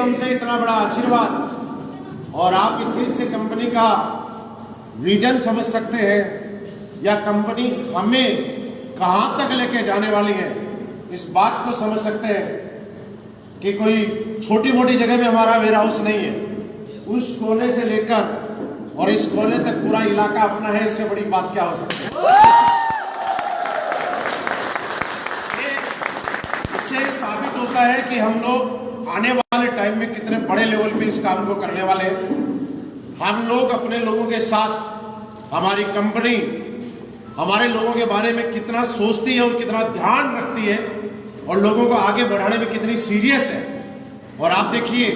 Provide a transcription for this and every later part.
हमसे इतना बड़ा आशीर्वाद और आप इस चीज से कंपनी का विजन समझ सकते हैं या कंपनी हमें कहां तक लेके जाने वाली है, इस बात को समझ सकते हैं कि कोई छोटी मोटी जगह में हमारा वेयर हाउस नहीं है। उस कोने से लेकर और इस कोने तक पूरा इलाका अपना है, इससे बड़ी बात क्या हो सकती है। इससे साबित होता है कि हम लोग आने वाले टाइम में कितने बड़े लेवल पे इस काम को करने वाले हैं। हम लोग अपने लोगों के साथ, हमारी कंपनी हमारे लोगों के बारे में कितना सोचती है और कितना ध्यान रखती है और लोगों को आगे बढ़ाने में कितनी सीरियस है। और आप देखिए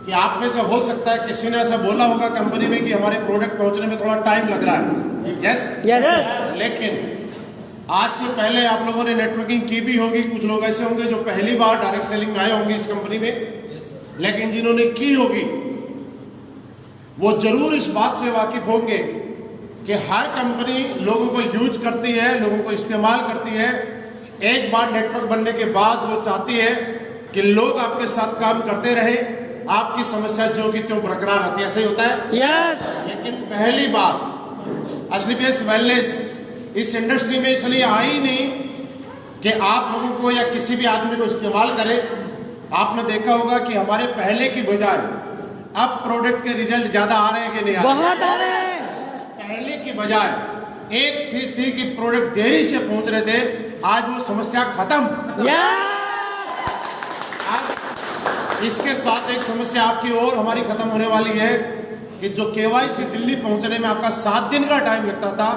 कि आप में से हो सकता है किसी ने ऐसा बोला होगा कंपनी में कि हमारे प्रोडक्ट पहुंचने में थोड़ा टाइम लग रहा है। यस, लेकिन आज से पहले आप लोगों ने नेटवर्किंग की भी होगी। कुछ लोग ऐसे होंगे जो पहली बार डायरेक्ट सेलिंग में आए होंगे इस कंपनी में, लेकिन जिन्होंने की होगी वो जरूर इस बात से वाकिफ होंगे कि हर कंपनी लोगों को यूज करती है, लोगों को इस्तेमाल करती है। एक बार नेटवर्क बनने के बाद वो चाहती है कि लोग आपके साथ काम करते रहे, आपकी समस्या जो की त्यों बरकरार रहती है। ऐसा ही होता है। यस। लेकिन पहली बार एसलीपीएस वेलनेस इस इंडस्ट्री में इसलिए आई नहीं कि आप लोगों को या किसी भी आदमी को इस्तेमाल करें। आपने देखा होगा कि हमारे पहले की बजाय अब प्रोडक्ट के रिजल्ट ज्यादा आ रहे हैं कि नहीं आ रहे? बहुत आ रहे हैं। पहले की बजाय एक चीज थी कि प्रोडक्ट देरी से पहुंच रहे थे, आज वो समस्या खत्म। इसके साथ एक समस्या आपकी और हमारी खत्म होने वाली है कि जो केवाईसी दिल्ली पहुंचने में आपका 7 दिन का टाइम लगता था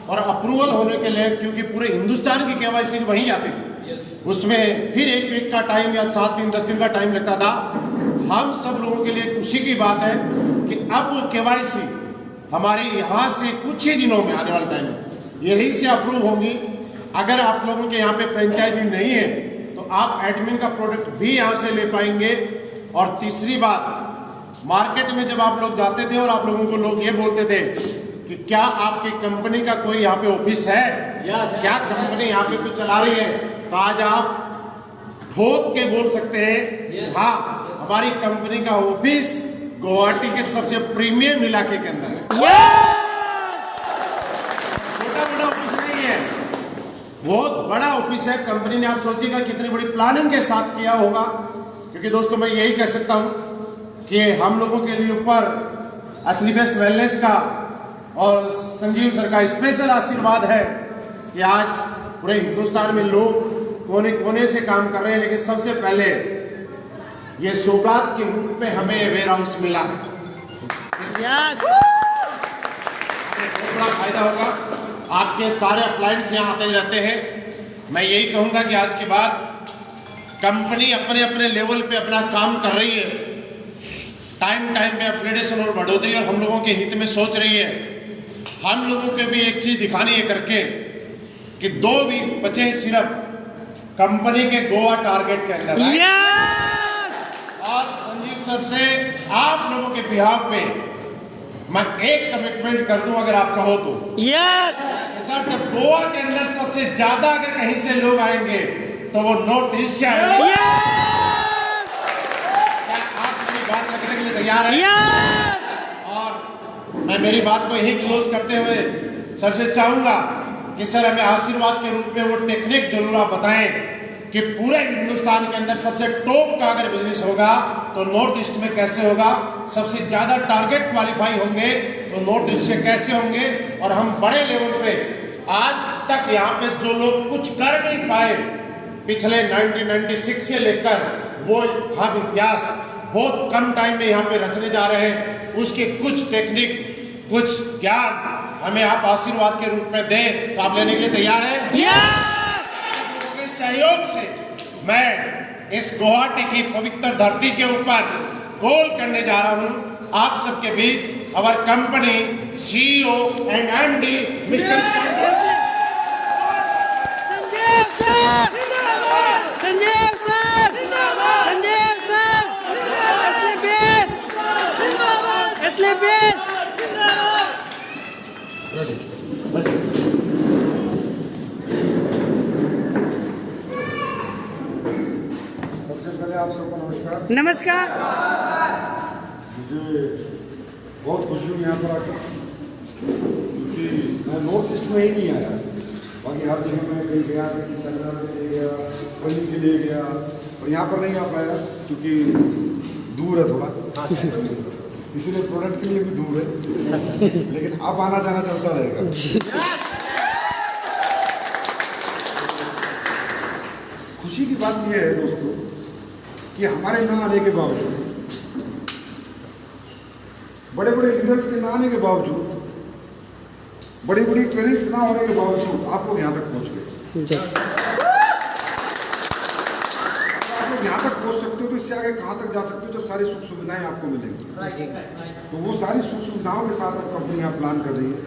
और अप्रूवल होने के लिए, क्योंकि पूरे हिंदुस्तान की केवाईसी वहीं जाती थी, उसमें फिर 1 वीक का टाइम या 7 दिन 10 दिन का टाइम लगता था। हम सब लोगों के लिए खुशी की बात है कि अब वो केवाईसी हमारे यहाँ से कुछ ही दिनों में, आने वाले टाइम में यहीं से अप्रूव होंगी। अगर आप लोगों के यहाँ पे फ्रेंचाइजी नहीं है तो आप एडमिन का प्रोडक्ट भी यहाँ से ले पाएंगे। और तीसरी बात, मार्केट में जब आप लोग जाते थे और आप लोगों को लोग ये बोलते थे कि क्या आपकी कंपनी का कोई यहाँ पे ऑफिस है, क्या कंपनी यहाँ पे कुछ चला रही है, तो आज आप ठोक के बोल सकते हैं हाँ, हमारी कंपनी का ऑफिस गुवाहाटी के सबसे प्रीमियम इलाके के अंदर है। छोटा बड़ा ऑफिस नहीं है, बहुत बड़ा ऑफिस है। कंपनी ने, आप सोचिएगा कितनी बड़ी प्लानिंग के साथ किया होगा। क्योंकि दोस्तों मैं यही कह सकता हूं कि हम लोगों के लिए ऊपर एसलीपीएस वेलनेस का और संजीव सर का स्पेशल आशीर्वाद है कि आज पूरे हिंदुस्तान में लोग कोने कोने से काम कर रहे हैं। लेकिन सबसे पहले ये सौगात के रूप में हमें वेयर हाउस मिला है, बहुत बड़ा फायदा होगा। आपके सारे अप्लायंस यहाँ आते रहते हैं। मैं यही कहूंगा कि आज के बाद कंपनी अपने अपने लेवल पे अपना काम कर रही है, टाइम टाइम पे अपग्रेडेशन और बढ़ोतरी और हम लोगों के हित में सोच रही है। हम लोगों को भी एक चीज दिखानी है करके कि 2 वीक बचे सिर्फ कंपनी के गोवा टारगेट के अंदर। और संजीव सर से आप लोगों के बिहाफ पे मैं एक कमिटमेंट कर दूं, अगर आप कहो तो। सर, जब गोवा के अंदर सबसे ज्यादा अगर कहीं से लोग आएंगे तो वो नॉर्थ ईस्ट से आएंगे। क्या आप मेरी बात रखने के लिए तैयार हैं? और मैं मेरी बात को यही क्लोज करते हुए सर से चाहूंगा कि सर हमें आशीर्वाद के रूप में वो टेक्निक जरूर आप बताएं कि पूरे हिंदुस्तान के अंदर सबसे टॉप का अगर बिजनेस होगा तो नॉर्थ ईस्ट में कैसे होगा, सबसे ज्यादा टारगेट क्वालिफाई होंगे तो नॉर्थ ईस्ट से कैसे होंगे, और हम बड़े लेवल पे आज तक यहाँ पे जो लोग कुछ कर नहीं पाए पिछले 1996 से लेकर, वो हम इतिहास बहुत कम टाइम में यहाँ पे रचने जा रहे हैं। उसके कुछ टेक्निक, कुछ ज्ञान हमें आप आशीर्वाद के रूप में दें, तो आप लेने के लिए तैयार हैं? सहयोग से मैं इस गुवाहाटी की पवित्र धरती के ऊपर कॉल करने जा रहा हूं आप सबके बीच our company CEO and MD mister Sanjeev sir, Sanjeev sir, Sanjeev sir, SLPS. सबसे पहले आप सबको नमस्कार। नमस्कार। मुझे बहुत खुशी हुई यहाँ पर आकर, क्योंकि मैं नॉर्थ ईस्ट में ही नहीं आया, बाकी हर जगह मैं कहीं गया, कहीं संगम के लिए गया, कहीं के लिए गया, और यहाँ पर नहीं आ पाया क्योंकि दूर है थोड़ा, इसलिए प्रोडक्ट के लिए भी दूर है, लेकिन अब आना जाना चलता रहेगा। खुशी की बात यह है दोस्तों कि हमारे ना आने के बावजूद, बड़े बड़े लीडर्स के ना आने के बावजूद, बड़ी बड़ी ट्रेनिंग्स ना होने के बावजूद आप लोग यहाँ तक पहुँच गए। आप लोग यहाँ तक पहुँच सकते हो तो इससे आगे कहाँ तक जा सकते हो जब सारी सुख सुविधाएं आपको मिलेंगी। तो वो सारी सुख सुविधाओं के साथ अब कंपनियाँ प्लान कर रही है।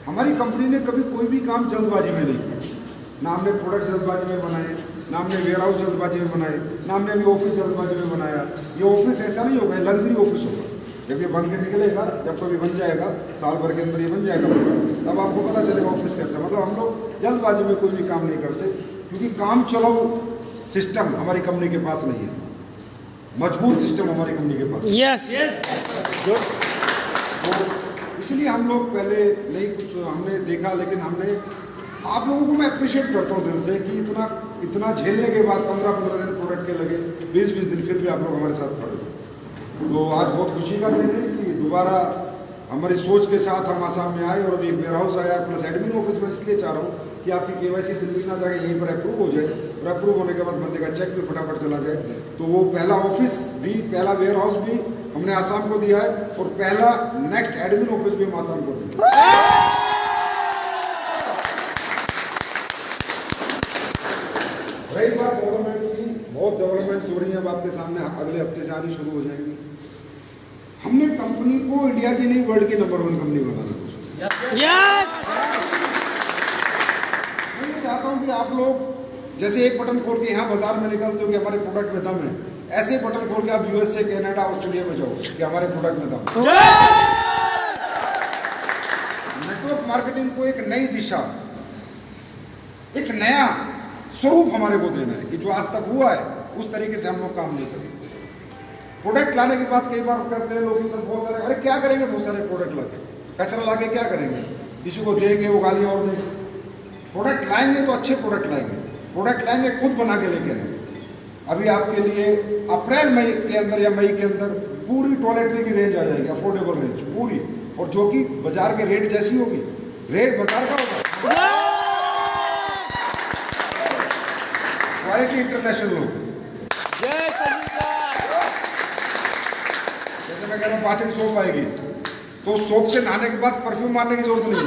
हमारी कंपनी ने कभी कोई भी काम जल्दबाजी में नहीं किया। ना हमने प्रोडक्ट जल्दबाजी में बनाए, ना हमने वेयर हाउस जल्दबाजी में बनाए, ना हमने अभी ऑफिस जल्दबाजी में बनाया। ये ऑफिस ऐसा नहीं होगा, लग्जरी ऑफिस होगा। जब ये बन के निकलेगा, जब कभी बन जाएगा, साल भर के अंदर ये बन जाएगा, तब आपको पता चलेगा ऑफिस कैसा। मतलब हम लोग जल्दबाजी में कोई भी काम नहीं करते, क्योंकि काम चलाओ सिस्टम हमारी कंपनी के पास नहीं है, मजबूत सिस्टम हमारी कंपनी के पास। यस तो इसलिए हम लोग पहले नहीं कुछ हमने देखा, लेकिन हमने आप लोगों को मैं अप्रिशिएट करता हूँ दिल से कि इतना झेलने के बाद 15-15 दिन प्रोडक्ट के लगे, 20-20 दिन फिर भी आप लोग हमारे साथ खड़े हो। तो आज बहुत खुशी का दिन है कि दोबारा हमारी सोच के साथ हम आसाम में आए, और अभी वेयर हाउस आया प्लस एडमिन ऑफिस में। इसलिए चाह रहा हूँ कि आपकी केवाईसी दिल्ली ना जाए, यहीं पर अप्रूव हो जाए, और अप्रूव होने के बाद बंदे का चेक भी फटाफट चला जाए। तो वो पहला ऑफिस भी, पहला वेयर हाउस भी हमने आसाम को दिया है, और पहला नेक्स्ट एडमिन ऑफिस भी हम आसाम को दिया। रही बात डेवलपमेंट्स की, बहुत डेवलपमेंट्स हो रही हैं अब आपके सामने, अगले हफ्ते से आनी शुरू हो जाएंगी। हमने कंपनी को इंडिया की नहीं, वर्ल्ड की नंबर 1 कंपनी बनाना है। यस मैं ये चाहता हूँ कि आप लोग जैसे एक बटन खोल के यहाँ बाजार में निकलते हो कि हमारे प्रोडक्ट में दम है, ऐसे बटन खोल के आप यूएसए, कनाडा, ऑस्ट्रेलिया में जाओ कि हमारे प्रोडक्ट में दम है। नेटवर्क मार्केटिंग को एक नई दिशा, एक नया स्वरूप हमारे को देना है कि जो आज तक हुआ है उस तरीके से हम लोग काम नहीं करेंगे। प्रोडक्ट लाने की बात कई बार करते हैं लोग, सर बहुत सारे, अरे क्या करेंगे बहुत सारे प्रोडक्ट लाके, कचरा लाके क्या करेंगे, किसी को देंगे वो गालियाँ और देंगे। प्रोडक्ट लाएंगे तो अच्छे प्रोडक्ट लाएंगे, प्रोडक्ट लाएंगे खुद बना के लेके आएंगे। अभी आपके लिए अप्रैल मई के अंदर या मई के अंदर पूरी टॉयलेटरी की रेंज आ जाएगी, अफोर्डेबल रेंज पूरी, और जो कि बाजार के रेट जैसी होगी, रेट बाजार का होगा, क्वालिटी इंटरनेशनल होगी। जैसे मैं कह रहा हूँ बाथिंग सोप आएगी, तो सोप से नहाने के बाद परफ्यूम मारने की जरूरत नहीं है।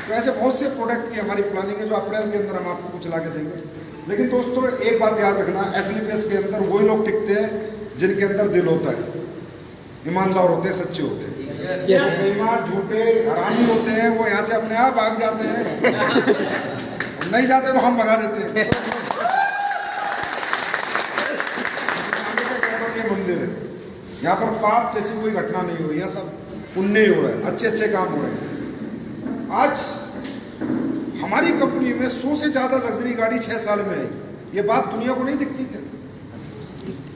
तो ऐसे बहुत से प्रोडक्ट की हमारी प्लानिंग है जो अप्रैल के अंदर हम आपको कुछ ला के देंगे। लेकिन दोस्तों एक बात याद रखना, एसलीपीएस के अंदर वही लोग टिकते हैं जिनके अंदर दिल होता है, ईमानदार होते हैं, सच्चे होते हैं। बेईमान, झूठे, हरामी होते हैं, वो यहाँ से अपने आप भाग जाते हैं। नहीं जाते तो हम भगा देते हैं। ये मंदिर है, यहाँ पर पाप जैसी कोई घटना नहीं हो रही है, सब पुण्य ही हो रहा है, अच्छे अच्छे काम हो रहे हैं। आज हमारी कंपनी में 100 से ज्यादा लग्जरी गाड़ी 6 साल में है। ये बात दुनिया को नहीं दिखती क्या?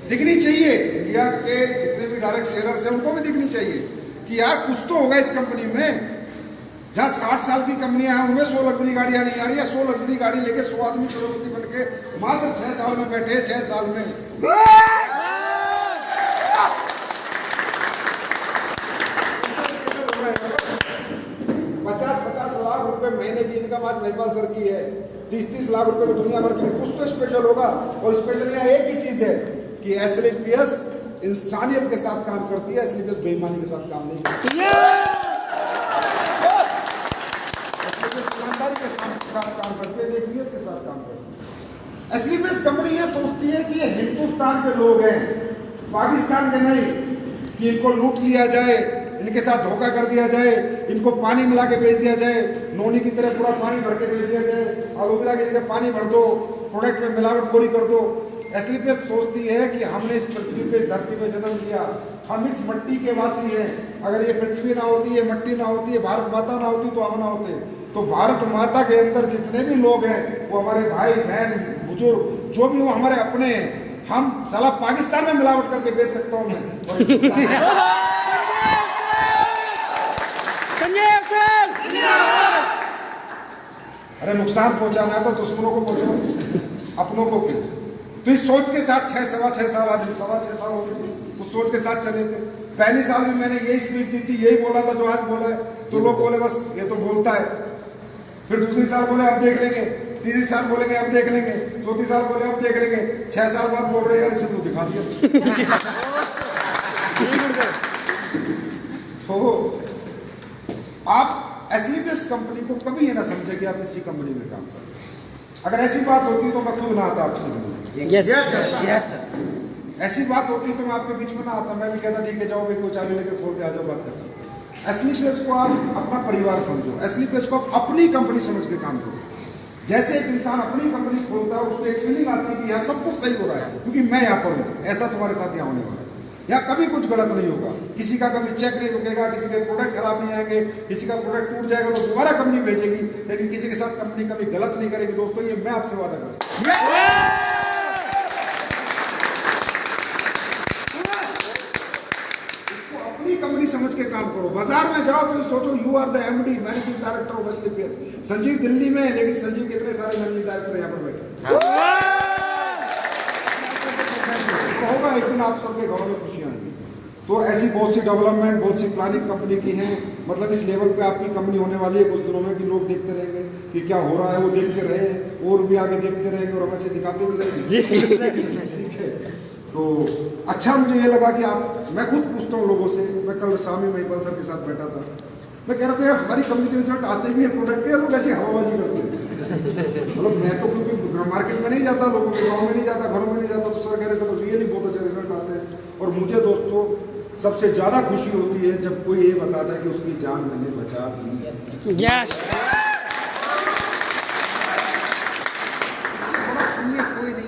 दिखनी चाहिए। इंडिया के जितने भी डायरेक्ट सेलर्स हैं उनको भी दिखनी चाहिए कि यार कुछ तो होगा इस कंपनी में। जहाँ 60 साल की कंपनियां हैं उनमें 100 लग्जरी गाड़ियां नहीं आ रही है। 100 लग्जरी गाड़ी लेके 100 आदमी करोड़पति बन के मात्र 6 साल में बैठे, 6 साल में। 50-50 लाख रुपए महीने की इनकम आज महिपाल सर की है। 30-30 लाख रुपए की दुनिया भर की, कुछ तो स्पेशल होगा। और स्पेशल यहाँ एक ही चीज है कि एसलीपीएस इंसानियत के साथ काम करती है, एसलीपीएस बेईमानी के साथ काम नहीं करती है। ईमानदारी के साथ काम करती है, नेकियत के साथ काम करती है। एसलीपीएस कंपनी ये सोचती है कि ये हिंदुस्तान के लोग हैं, पाकिस्तान के नहीं, कि इनको लूट लिया जाए, इनके साथ धोखा कर दिया जाए, इनको पानी मिला के बेच दिया जाए, नोनी की तरह पूरा पानी भर के दे दिया जाए, एलोवेरा की जगह पानी भर दो, प्रोडक्ट में मिलावटखोरी कर दो। एसलीपीएस सोचती है कि हमने इस पृथ्वी पे, इस धरती पे जन्म लिया, हम इस मट्टी के वासी हैं। अगर ये पृथ्वी ना होती, ये मट्टी ना होती, ये भारत माता ना होती तो हम ना होते। तो भारत माता के अंदर जितने भी लोग हैं वो हमारे भाई बहन बुजुर्ग जो भी हो हमारे अपने हैं। हम साला पाकिस्तान में मिलावट करके बेच सकता हूँ मैं। संजीव सर। अरे नुकसान पहुंचाना है तो दुश्मनों को पहुंचाओ, अपनों को क्यों? तो इस सोच के साथ 6-6.5 साल आज 6.5 साल हो गए उस सोच के साथ चले थे। पहली साल में मैंने यही स्पीच दी थी, यही बोला था जो आज बोला है। तो लोग बोले बस ये तो बोलता है। फिर दूसरी साल बोले अब देख लेंगे, तीसरी साल बोलेंगे अब देख लेंगे, चौथी साल बोले अब देख लेंगे, 6 साल बाद बोल रहे यार इसे तो दिखा दिया। तो आप एसलीपीएस कंपनी को कभी ये ना समझे कि आप इसी कंपनी में काम कर। अगर ऐसी बात होती तो मैं क्यों ना आता आपसे मिलने? यस ऐसी बात होती तो मैं आपके बीच में ना आता, मैं भी कहता ठीक है जाओ भाई कोई चाबी लेके खोल के आ जाओ, बात खत्म। एसलीपीएस को आप अपना परिवार समझो, एसलीपीएस को आप अपनी कंपनी समझ के काम करो। जैसे एक इंसान अपनी कंपनी खोलता है उसको एक फीलिंग आती है कि यहाँ सब कुछ सही हो रहा है क्योंकि मैं यहाँ पर हूँ। ऐसा तुम्हारे साथ यहाँ होने वाला है। यहाँ कभी कुछ गलत नहीं होगा, किसी का कभी चेक नहीं रुकेगा, किसी के प्रोडक्ट खराब नहीं आएंगे, किसी का प्रोडक्ट टूट जाएगा तो दोबारा कंपनी भेजेगी, लेकिन किसी के साथ कंपनी कभी गलत नहीं करेगी। दोस्तों ये मैं आपसे वादा करूँ। कंपनी समझ के काम करो। बाजार में जाओ तो सोचो you are the MD managing director of SLPS. Sanjeev Delhi में है लेकिन संजीव कितने सारे मैनेजिंग डायरेक्टर यहाँ पर बैठे होगा। एक दिन आप सबके घरों में खुशियां आएंगी। तो ऐसी बहुत सी डेवलपमेंट बहुत सी प्लानिंग कंपनी की हैं। मतलब इस लेवल पे आपकी कंपनी होने वाली है कुछ दिनों में कि लोग देखते रहेंगे कि क्या हो रहा है, वो देखते रहे और भी आगे देखते रहेंगे और हमें से दिखाते भी रहेंगे। तो अच्छा मुझे ये लगा कि आप, मैं खुद पूछता हूँ लोगों से। मैं कल शामी महिपाल सर के साथ बैठा था, मैं कह रहा था यार हमारी कंपनी के रिजल्ट आते भी है प्रोडक्ट के, लोग ऐसी हवाबाजी करते हैं। मतलब मैं तो क्योंकि मार्केट में नहीं जाता, लोगों के गाँव में नहीं जाता, घरों में नहीं जाता, तो सर कह रहे सर रियली बहुत अच्छे रिजल्ट आते हैं। और मुझे दोस्तों सबसे ज़्यादा खुशी होती है जब कोई ये बताता है कि उसकी जान मैंने बचा दी। यस कोई नहीं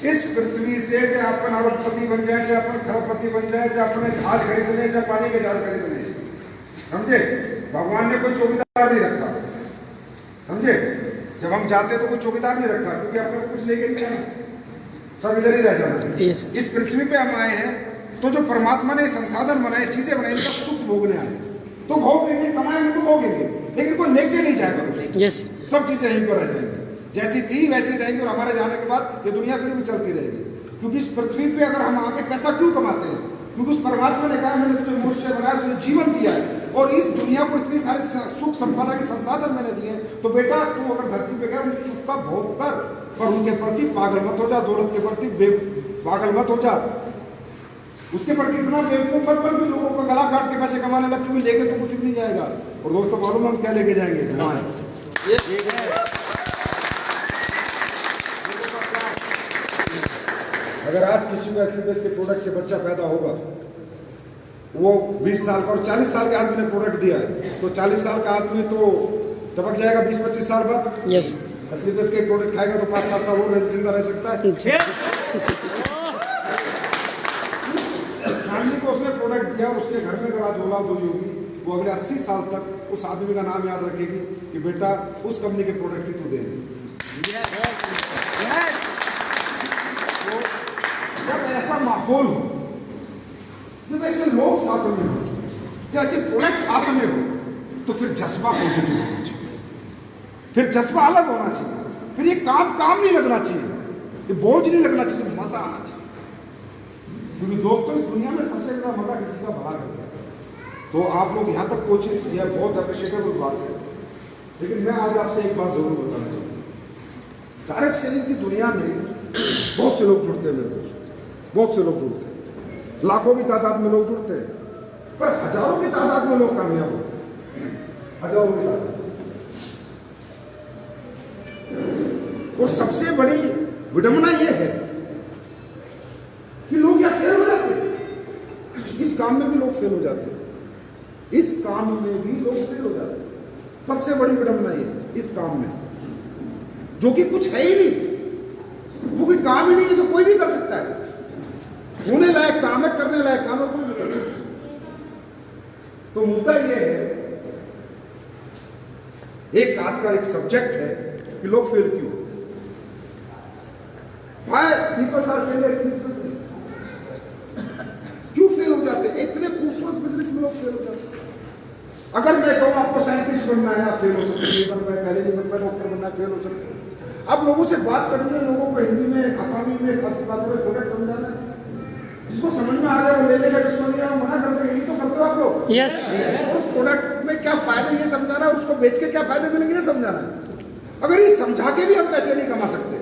इस पृथ्वी से, चाहे अपन अरबपति बन जाए, चाहे अपन खरबपति बन जाए, चाहे अपने जहाज खरीदने, चाहे पानी के जहाज खरीदने, समझे? भगवान ने कोई चौकीदार नहीं रखा, समझे? जब हम जाते तो कोई चौकीदार नहीं रखा क्योंकि अपने को कुछ लेके नहीं जाना, सब इधर ही रह जाना। इस पृथ्वी पे हम आए हैं तो जो परमात्मा ने संसाधन बनाए, चीजें बनाई, इनका सुख भोगने आए। तो भोगेंगे, कमाएंगे तो भोगेंगे, लेकिन कोई लेके नहीं जाएगा। यस सब चीजें यहीं पर रह जाएंगी, जैसी थी वैसी रहेंगी। और हमारे जाने के बाद ये दुनिया फिर भी चलती रहेगी। क्योंकि इस पृथ्वी पे अगर हम आके पैसा क्यों कमाते हैं? क्योंकि उस परमात्मा ने कहा मैंने तुझे मनुष्य बनाया, तुझे जीवन दिया है और इस दुनिया को इतनी सारे सुख संपदा के संसाधन मैंने दिए। तो बेटा तू अगर धरती पे गया उन सुख का भोग कर, पर उनके प्रति पागल मत हो जा, दौलत के प्रति पागल मत हो जा, उसके प्रति इतना बेवकूफ पर भी लोगों का गला काट के पैसे कमाने लग, क्योंकि लेके तो कुछ भी नहीं जाएगा। और दोस्तों मालूम हम क्या लेके जाएंगे? अगर आज किसी को एसलीपीएस के प्रोडक्ट से बच्चा पैदा होगा, वो 20 साल का और 40 साल के आदमी ने प्रोडक्ट दिया है, तो 40 साल का आदमी तो टपक जाएगा 20-25 साल बाद। यस एसलीपीएस के प्रोडक्ट खाएगा तो 5-7 साल और जिंदा रह सकता है। फैमिली को उसने प्रोडक्ट दिया, उसके घर में अगर आज औलाद हुई होगी, वो अगले 80 साल तक उस आदमी का नाम याद रखेगी कि बेटा उस कंपनी के प्रोडक्ट की तू दे। जब ऐसा माहौल हो, जब ऐसे लोग साथ में हो, जब ऐसे प्रोडक्ट हाथ में हो, तो फिर जज्बा पॉजिटिव होना चाहिए, फिर जज्बा अलग होना चाहिए, फिर ये काम नहीं लगना चाहिए, ये बोझ नहीं लगना चाहिए, मजा आना चाहिए। क्योंकि दोस्तों इस दुनिया में सबसे ज्यादा मजा किसी का भला करता है। तो आप लोग यहाँ तक पहुंचे, यह बहुत अप्रिशिएटेबल बात है। लेकिन मैं आज आपसे एक बात जरूर बताना चाहूँगा। डायरेक्ट सेलिंग की दुनिया में बहुत से लोग जुड़ते हैं मेरे दोस्त, बहुत से लोग जुड़ते हैं, लाखों की तादाद में लोग जुड़ते हैं, पर हजारों की तादाद में लोग कामयाब होते हैं, हजारों की तादाद। और सबसे बड़ी विडंबना यह है कि लोग यहाँ फेल हो जाते हैं। इस काम में भी लोग फेल हो जाते हैं, इस काम में भी लोग फेल हो जाते हैं। सबसे बड़ी विडंबना यह है, इस काम में जो कि कुछ है ही नहीं, वो कोई काम ही नहीं है जो कोई भी कर सकता है। होने लायक काम है, करने लायक काम है, कोई भी कर सकता है। तो मुद्दा यह है एक आज का एक सब्जेक्ट है कि लोग फेल क्यों होते हैं। Why people are failure in this business? क्यों फेल हो जाते हैं? इतने खूबसूरत बिजनेस में लोग फेल हो जाते हैं। अगर मैं कहूँ आपको साइंटिस्ट बनना है, आप फेल हो सकते हैं, पहले नहीं बन पाए, डॉक्टर बनना है, फेल हो सकते हैं। अब लोगों से बात करनी है, लोगों को हिंदी में, आसामी में, खासी भाषा में प्रोडक्ट समझाना है, जिसको समझ में आ जाए वो ले लेगा, जिसको नहीं आया मना कर देगा। यही तो करते हो आप लोग। यस। उस प्रोडक्ट में क्या फायदे ये समझाना है, उसको बेच के क्या फायदे मिलेंगे ये समझाना है। अगर ये समझा के भी हम पैसे नहीं कमा सकते,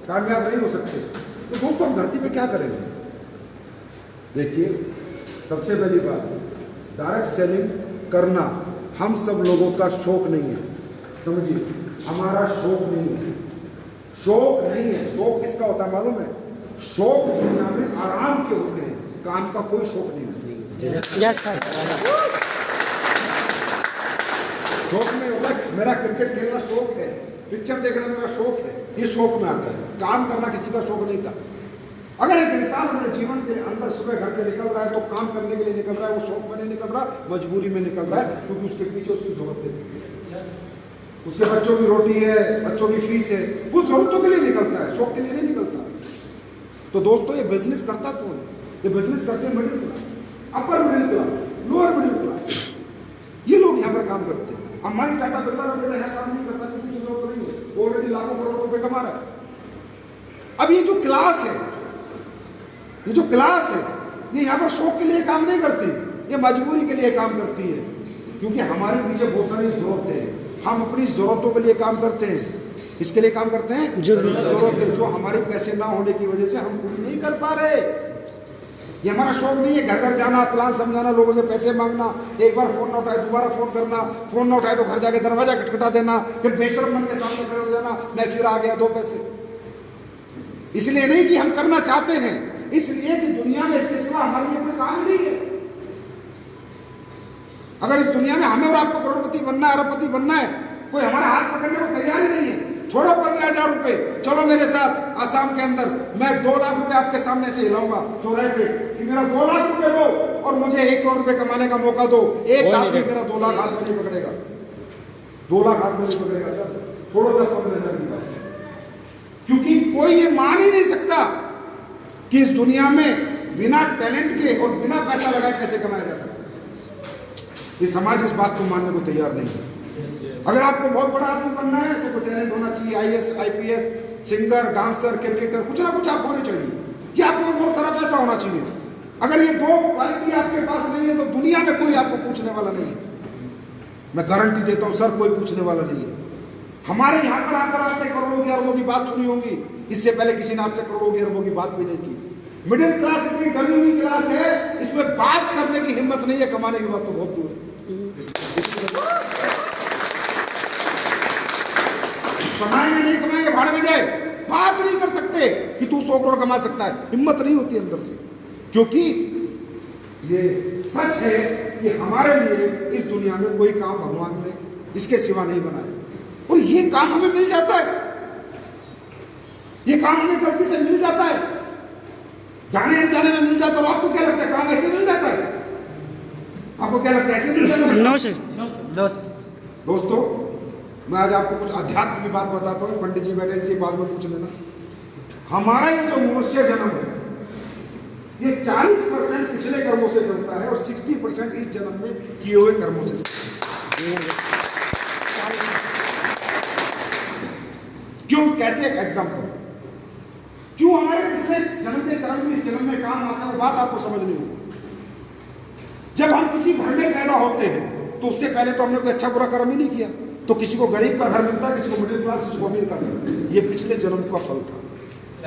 कामयाब नहीं हो सकते, तो दोस्तों हम धरती पे क्या करेंगे? देखिए, सबसे पहली बात, डायरेक्ट सेलिंग करना हम सब लोगों का शौक नहीं है। समझिए, हमारा शौक नहीं है, शौक नहीं है। शौक किसका होता है मालूम है? शौक दुनिया में आराम के होते हैं, काम का कोई शौक नहीं होता। Yes sir. शौक में होता है मेरा क्रिकेट खेलना शौक है, पिक्चर देखना मेरा शौक है, ये शौक में आता है। काम करना किसी का शौक नहीं था। अगर एक इंसान अपने जीवन के अंदर सुबह घर से निकल रहा है तो काम करने के लिए निकल रहा है, वो शौक में नहीं निकल रहा, मजबूरी में निकल रहा है, क्योंकि उसके पीछे उसकी जरूरतें थी, उसके बच्चों की रोटी है, बच्चों की फीस है, वो जरूरतों के लिए निकलता है, शौक के लिए नहीं निकलता। तो दोस्तों, ये बिजनेस करता कौन है? ये बिजनेस करते हैं middle class, upper middle class, lower middle class, ये लोग यहाँ पर काम करते हैं। अंबानी, टाटा, बिरला का बेटा यहाँ काम नहीं करता क्योंकि जरूरत नहीं है, वो ऑलरेडी लाखों करोड़ों रुपए कमा रहा है। अब ये जो क्लास है, ये जो क्लास है, ये यहाँ पर शौक के लिए काम नहीं करती, ये मजबूरी के लिए काम करती है, क्योंकि हमारे पीछे बहुत सारी जरूरतें हैं। हम अपनी जरूरतों के लिए काम करते हैं। इसके लिए काम करते हैं जरूरतें, जो हमारे पैसे ना होने की वजह से हम पूरी नहीं कर पा रहे। ये हमारा शौक नहीं है। घर घर जाना, प्लान समझाना, लोगों से पैसे मांगना, एक बार फोन ना उठाए दोबारा फोन करना, फोन ना उठाए तो घर जाके दरवाजा खटखटा देना, फिर बेशर्म बन के सामने खड़े हो जाना, मैं फिर आ गया 2 पैसे। इसलिए नहीं कि हम करना चाहते हैं, इसलिए कि दुनिया में इसके सिवा हमारे लिए कोई काम नहीं है। अगर इस दुनिया में हमें और आपको करोड़पति बनना है, अरबपति बनना है, कोई हमारा हाथ पकड़ने को तैयार ही नहीं है। छोड़ो 15,000 रुपए, चलो मेरे साथ आसाम के अंदर, मैं 2 लाख रुपए आपके सामने से हिलाऊंगा चौराहे पे कि मेरा 2 लाख रुपए दो और मुझे 1 करोड़ रुपए कमाने का मौका दो। एक आदमी मेरा 2 लाख हाथ में नहीं पकड़ेगा, 2 लाख हाथ में नहीं पकड़ेगा सर। छोड़ो 10-15,000 की बात, क्योंकि कोई ये मान ही नहीं सकता कि इस दुनिया में बिना टैलेंट के और बिना पैसा लगाए पैसे कमाए जा सकते। ये समाज इस बात को मानने को तैयार नहीं है। अगर आपको बहुत बड़ा आदमी बनना है तो कोई टैलेंट होना चाहिए, IAS, IPS, singer, dancer, cricketer, कुछ ना कुछ आप होने चाहिए, कि आपको बहुत सारा पैसा होना चाहिए। अगर ये 2 क्वालिटी आपके पास नहीं है तो दुनिया में कोई आपको पूछने वाला नहीं है। मैं गारंटी देता हूं सर, कोई पूछने वाला नहीं है। हमारे यहाँ पर आकर आपने करोड़ों की अरबों की बात सुनी होगी, इससे पहले किसी ने आपसे करोड़ों की अरबों की बात भी नहीं की। मिडिल क्लास इतनी डरी हुई क्लास है, इसमें बात करने की हिम्मत नहीं है, कमाने की बात तो बहुत दूर है। कमाएंगे नहीं कमाएंगे भाड़ में जाए, बात नहीं कर सकते कि तू 100 करोड़ कमा सकता है, हिम्मत नहीं होती अंदर से। क्योंकि ये सच है कि हमारे लिए इस दुनिया में कोई काम भगवान ने इसके सिवा नहीं बनाया, और ये काम हमें मिल जाता है, ये काम हमें गलती से मिल जाता है, जाने अनजाने में मिल जाता है। और आपको क्या लगता है काम ऐसे मिल जाता है? आपको क्या लगता है ऐसे मिल जाता है? No sir. दोस्तों, मैं आज आपको कुछ अध्यात्म की बात बताता हूँ, पंडित जी बैठे इसी बाद में पूछ लेना। हमारा ये जो मनुष्य जन्म है, ये 40% पिछले कर्मों से चलता है और 60% इस जन्म में किए हुए कर्मों से चलता है। क्यों? कैसे? एग्जाम्पल, क्यों हमारे पिछले जन्म के कर्म इस जन्म में काम आते हैं, वो बात आपको समझ नहीं होगी। जब हम किसी घर में पैदा होते हैं तो उससे पहले तो हमने कोई अच्छा बुरा कर्म ही नहीं किया, तो किसी को गरीब का घर मिलता है, किसी को मिडिल क्लास, किसी को अमीर का घर। ये पिछले जन्म का फल था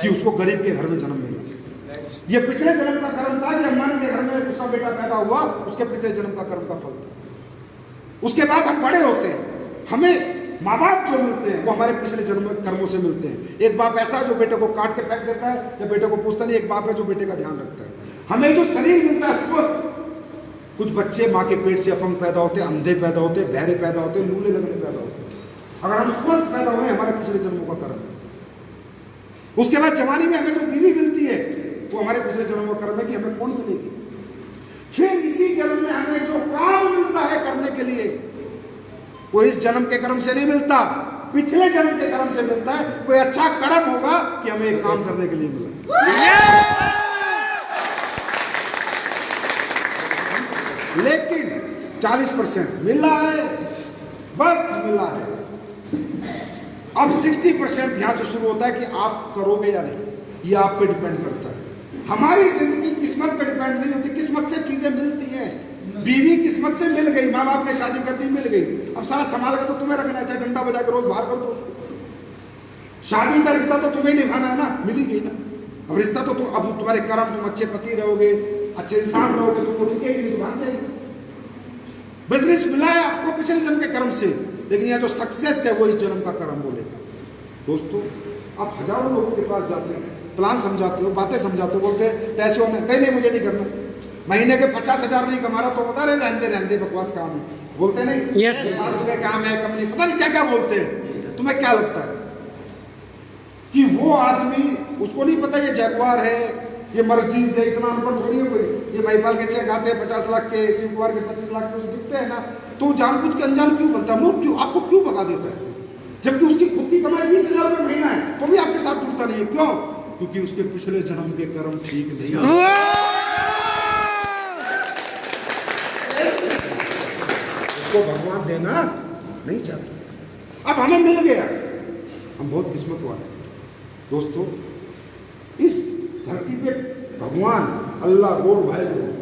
कि उसको गरीब के घर में जन्म मिला। ये पिछले जन्म का कर्म था कि अंबानी के घर में उसका बेटा पैदा हुआ, उसके पिछले जन्म का कर्म का फल था। उसके बाद हम बड़े होते हैं, हमें माँ बाप जो मिलते हैं वो हमारे पिछले जन्म कर्मों से मिलते हैं। एक बाप ऐसा जो बेटे को काट के फेंक देता है या बेटे को पूछता नहीं, एक बाप है जो बेटे का ध्यान रखता है। हमें जो शरीर मिलता है स्वस्थ, कुछ बच्चे माँ के पेट से अपंग पैदा होते हैं, अंधे पैदा होते हैं, बहरे पैदा होते हैं, लूले लगने पैदा होते हैं। अगर हम स्वस्थ पैदा हुए, हमारे पिछले जन्मों का कर्म है। उसके बाद जवानी में हमें जो बीवी मिलती है वो हमारे पिछले जन्मों का कर्म है कि हमें कौन मिलेगी। फिर इसी जन्म में हमें जो काम मिलता है करने के लिए, वो इस जन्म के कर्म से नहीं मिलता, पिछले जन्म के कर्म से मिलता है। कोई अच्छा कर्म होगा कि हमें एक काम करने के लिए मिला, लेकिन 40% मिला है, बस मिला है। अब 60% यहां से शुरू होता है कि आप करोगे या नहीं, ये आप पे डिपेंड करता है। हमारी जिंदगी किस्मत पे डिपेंड नहीं होती, किस्मत से चीजें मिलती हैं। बीवी किस्मत से मिल गई, माँ बाप ने शादी कर दी, मिल गई। अब सारा संभाल के तो तुम्हें रखना है, चाहे डंडा बजा के रोज बाहर कर दो उसको। शादी का रिश्ता तो तुम्हें निभाना है ना, मिली गई ना। अब रिश्ता तो तुम, अब तुम्हारे कर्म, तुम अच्छे पति रहोगे, अच्छे इंसान रहोगे, तुमको रुकेगी, तो भाग जाएगी। बिजनेस मिला है आपको पिछले जन्म के कर्म से, लेकिन यह जो सक्सेस है वो इस जन्म का कर्म बोलेगा। दोस्तों, आप हजारों लोगों के पास जाते हैं, प्लान समझाते हो, बातें समझाते हो, बोलते हैं पैसे होने, नहीं मुझे नहीं करना, महीने के 50,000 नहीं कमा रहा तो बता रहे रहने बकवास काम है, बोलते नहीं। यस काम है, कंपनी, पता नहीं क्या क्या बोलते हैं। तुम्हें क्या लगता है कि वो आदमी, उसको नहीं पता ये जगुआर है, ये मर्जीज है, इतना अनपढ़ थोड़ी है कोई। ये महिपाल के चेक आते हैं 50 लाख के, शिव कुमार के 25 लाख के दिखते हैं ना, तो जानबूझ के अनजान क्यों बनता है, मूर्ख क्यों, आपको क्यों भगा देता है? जबकि उसकी खुद की कमाई 20,000 रुपये महीना है, तो भी आपके साथ जुड़ता नहीं है। क्यों? क्योंकि उसके पिछले जन्म के कर्म ठीक नहीं है। उसको भगवान देना नहीं चाहता। अब हमें मिल गया, हम बहुत किस्मत वाले दोस्तों। इस धरती पे भगवान, अल्लाह, गॉड, भाई गॉड,